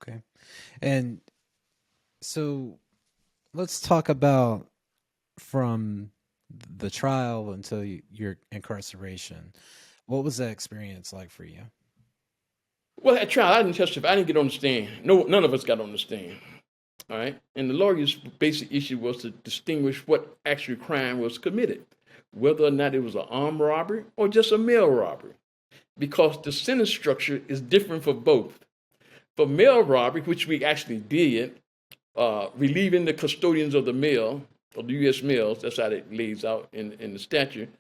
Okay. And so let's talk about from the trial until your incarceration. What was that experience like for you? Well, at trial, I didn't testify. I didn't get on the stand. No, none of us got on the stand. All right. And the lawyer's basic issue was to distinguish what actual crime was committed, whether or not it was an armed robbery or just a mail robbery, because the sentence structure is different for both. For mail robbery, which we actually did, relieving the custodians of the mail, of the U.S. mails, that's how it lays out in the statute.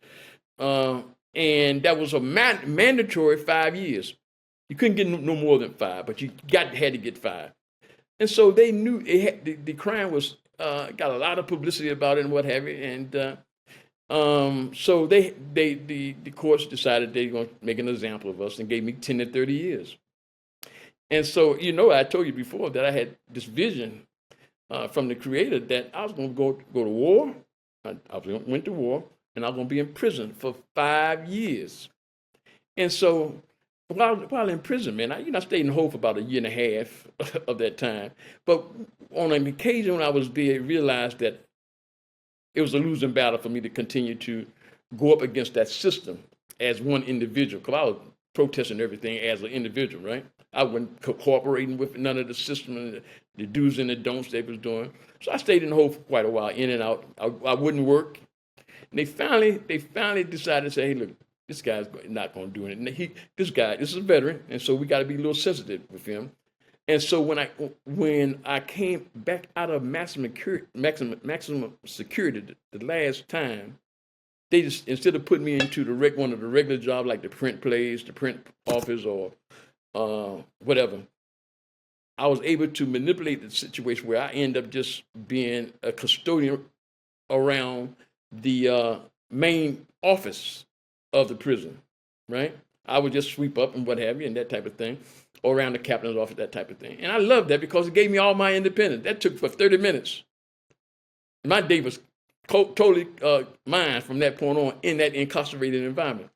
Uh, and that was a mandatory 5 years. You couldn't get no more than five, but you had to get five. And so they knew the crime was got a lot of publicity about it and what have you. And so the courts decided they were going to make an example of us and gave me 10 to 30 years. And so I told you before that I had this vision from the Creator that I was going to go to war. Went to war, and I was going to be in prison for 5 years. And so while in prison, man, I stayed in the hole for about a year and a half of that time. But on an occasion when I was there, I realized that it was a losing battle for me to continue to go up against that system as one individual, because I was protesting everything as an individual, right? I wasn't cooperating with none of the system and the do's and the don'ts they was doing. So I stayed in the hole for quite a while, in and out. I wouldn't work. And they finally decided to say, hey, look, this guy's not going to do it. This is a veteran, and so we got to be a little sensitive with him. And so when I came back out of maximum security the last time, they just, instead of putting me into one of the regular jobs like the print place, the print office, or whatever, I was able to manipulate the situation where I end up just being a custodian around the main office of the prison, right? I would just sweep up and what have you and that type of thing, or around the captain's office, that type of thing. And I loved that because it gave me all my independence. That took for 30 minutes. My day was totally mine from that point on in that incarcerated environment.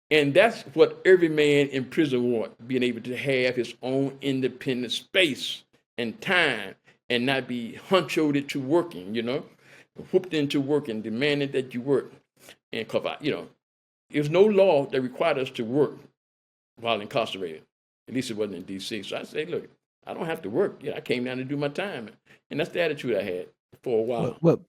And that's what every man in prison wants, being able to have his own independent space and time and not be hunchoed to working, whooped into working, demanding that you work. And there's no law that required us to work while incarcerated. At least it wasn't in D.C. So I say, look, I don't have to work. I came down to do my time. And that's the attitude I had for a What while. what